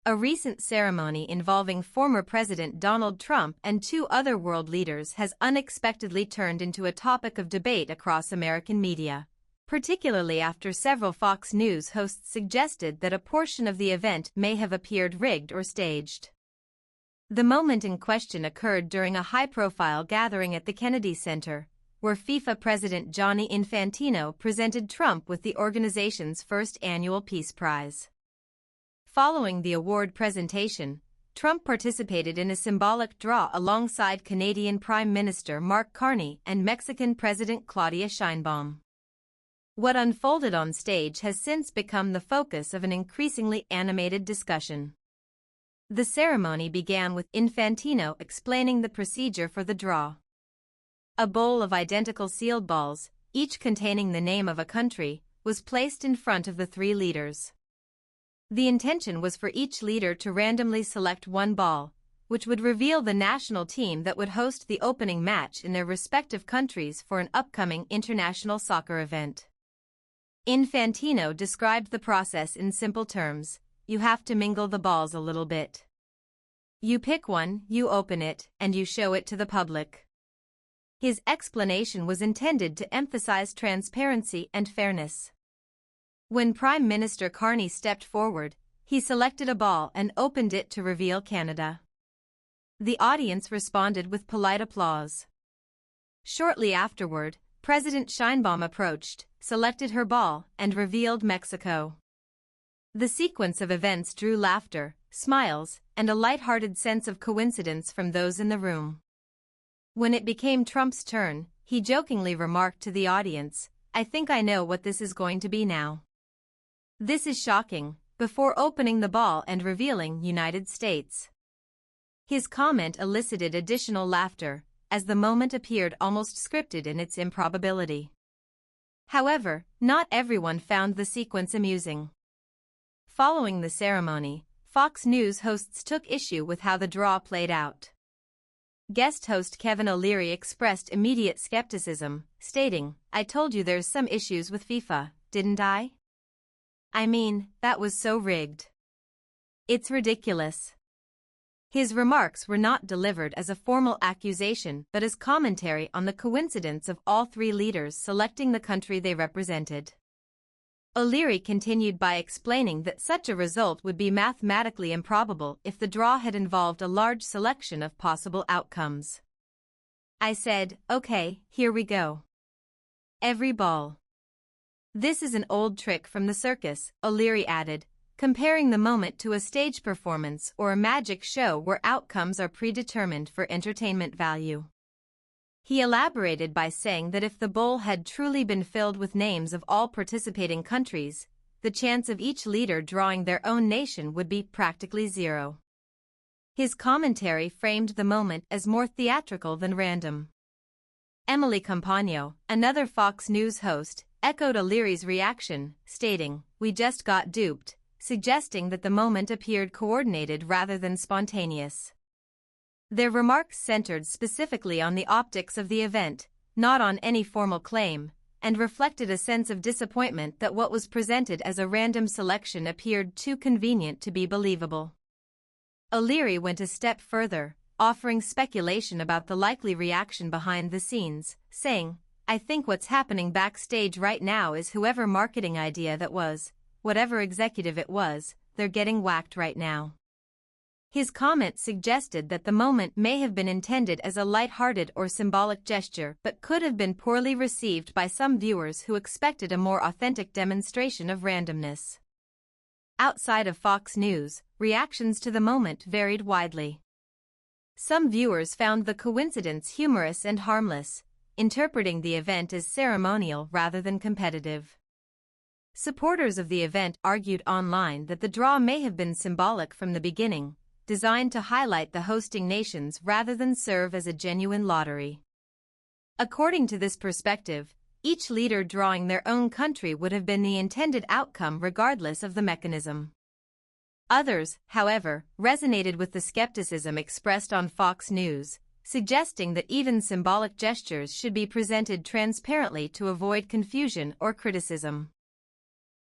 A recent ceremony involving former President Donald Trump and two other world leaders has unexpectedly turned into a topic of debate across American media, particularly after several Fox News hosts suggested that a portion of the event may have appeared rigged or staged. The moment in question occurred during a high-profile gathering at the Kennedy Center, where FIFA President Gianni Infantino presented Trump with the organization's first annual Peace Prize. Following the award presentation, Trump participated in a symbolic draw alongside Canadian Prime Minister Mark Carney and Mexican President Claudia Sheinbaum. What unfolded on stage has since become the focus of an increasingly animated discussion. The ceremony began with Infantino explaining the procedure for the draw. A bowl of identical sealed balls, each containing the name of a country, was placed in front of the three leaders. The intention was for each leader to randomly select one ball, which would reveal the national team that would host the opening match in their respective countries for an upcoming international soccer event. Infantino described the process in simple terms: you have to mingle the balls a little bit. You pick one, you open it, and you show it to the public. His explanation was intended to emphasize transparency and fairness. When Prime Minister Carney stepped forward, he selected a ball and opened it to reveal Canada. The audience responded with polite applause. Shortly afterward, President Sheinbaum approached, selected her ball, and revealed Mexico. The sequence of events drew laughter, smiles, and a light-hearted sense of coincidence from those in the room. When it became Trump's turn, he jokingly remarked to the audience, "I think I know what this is going to be now. This is shocking," before opening the ball and revealing United States. His comment elicited additional laughter, as the moment appeared almost scripted in its improbability. However, not everyone found the sequence amusing. Following the ceremony, Fox News hosts took issue with how the draw played out. Guest host Kevin O'Leary expressed immediate skepticism, stating, "I told you there's some issues with FIFA, didn't I? I mean, that was so rigged. It's ridiculous." His remarks were not delivered as a formal accusation but as commentary on the coincidence of all three leaders selecting the country they represented. O'Leary continued by explaining that such a result would be mathematically improbable if the draw had involved a large selection of possible outcomes. "I said, okay, here we go. Every ball. This is an old trick from the circus," O'Leary added, comparing the moment to a stage performance or a magic show where outcomes are predetermined for entertainment value. He elaborated by saying that if the bowl had truly been filled with names of all participating countries, the chance of each leader drawing their own nation would be practically zero. His commentary framed the moment as more theatrical than random. Emily Compagno, another Fox News host, echoed O'Leary's reaction, stating, "We just got duped," suggesting that the moment appeared coordinated rather than spontaneous. Their remarks centered specifically on the optics of the event, not on any formal claim, and reflected a sense of disappointment that what was presented as a random selection appeared too convenient to be believable. O'Leary went a step further, offering speculation about the likely reaction behind the scenes, saying, "I think what's happening backstage right now is whoever marketing idea that was, whatever executive it was, they're getting whacked right now." His comment suggested that the moment may have been intended as a light-hearted or symbolic gesture but could have been poorly received by some viewers who expected a more authentic demonstration of randomness. Outside of Fox News, reactions to the moment varied widely. Some viewers found the coincidence humorous and harmless, interpreting the event as ceremonial rather than competitive. Supporters of the event argued online that the draw may have been symbolic from the beginning, designed to highlight the hosting nations rather than serve as a genuine lottery. According to this perspective, each leader drawing their own country would have been the intended outcome regardless of the mechanism. Others, however, resonated with the skepticism expressed on Fox News, suggesting that even symbolic gestures should be presented transparently to avoid confusion or criticism.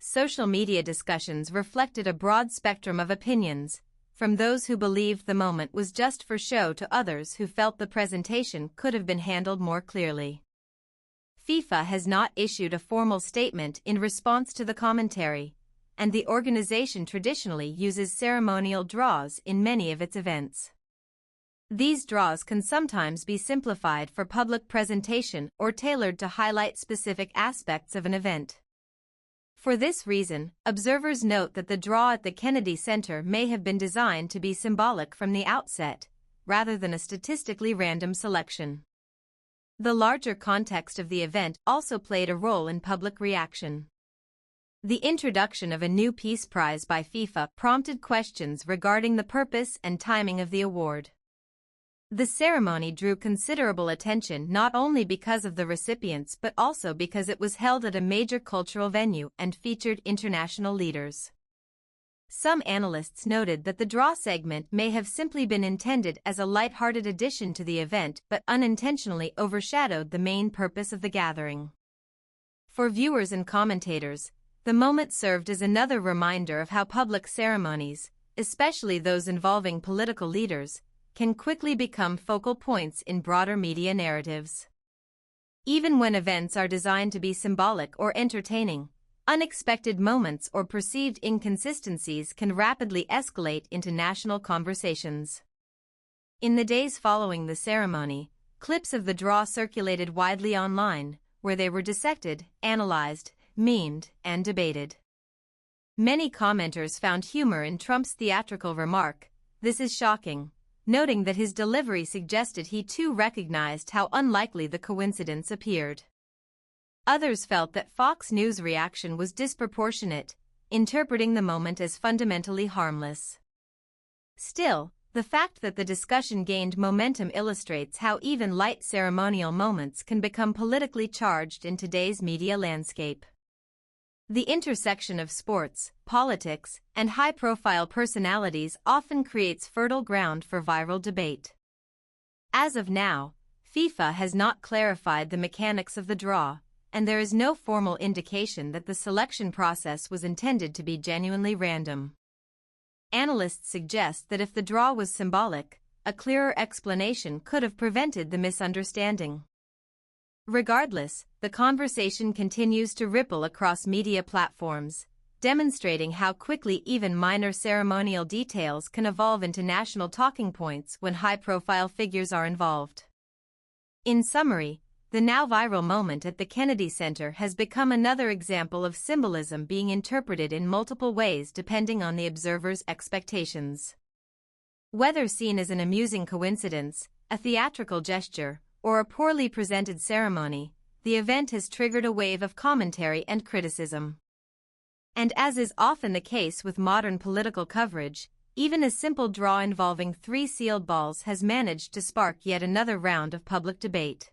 Social media discussions reflected a broad spectrum of opinions, from those who believed the moment was just for show to others who felt the presentation could have been handled more clearly. FIFA has not issued a formal statement in response to the commentary, and the organization traditionally uses ceremonial draws in many of its events. These draws can sometimes be simplified for public presentation or tailored to highlight specific aspects of an event. For this reason, observers note that the draw at the Kennedy Center may have been designed to be symbolic from the outset, rather than a statistically random selection. The larger context of the event also played a role in public reaction. The introduction of a new Peace Prize by FIFA prompted questions regarding the purpose and timing of the award. The ceremony drew considerable attention not only because of the recipients but also because it was held at a major cultural venue and featured international leaders. Some analysts noted that the draw segment may have simply been intended as a light-hearted addition to the event but unintentionally overshadowed the main purpose of the gathering. For viewers and commentators, the moment served as another reminder of how public ceremonies, especially those involving political leaders, can quickly become focal points in broader media narratives. Even when events are designed to be symbolic or entertaining, unexpected moments or perceived inconsistencies can rapidly escalate into national conversations. In the days following the ceremony, clips of the draw circulated widely online, where they were dissected, analyzed, memed, and debated. Many commenters found humor in Trump's theatrical remark, "This is shocking," noting that his delivery suggested he too recognized how unlikely the coincidence appeared. Others felt that Fox News' reaction was disproportionate, interpreting the moment as fundamentally harmless. Still, the fact that the discussion gained momentum illustrates how even light ceremonial moments can become politically charged in today's media landscape. The intersection of sports, politics, and high-profile personalities often creates fertile ground for viral debate. As of now, FIFA has not clarified the mechanics of the draw, and there is no formal indication that the selection process was intended to be genuinely random. Analysts suggest that if the draw was symbolic, a clearer explanation could have prevented the misunderstanding. Regardless, the conversation continues to ripple across media platforms, demonstrating how quickly even minor ceremonial details can evolve into national talking points when high-profile figures are involved. In summary, the now viral moment at the Kennedy Center has become another example of symbolism being interpreted in multiple ways depending on the observer's expectations. Whether seen as an amusing coincidence, a theatrical gesture, or a poorly presented ceremony, the event has triggered a wave of commentary and criticism. And as is often the case with modern political coverage, even a simple draw involving 3 sealed balls has managed to spark yet another round of public debate.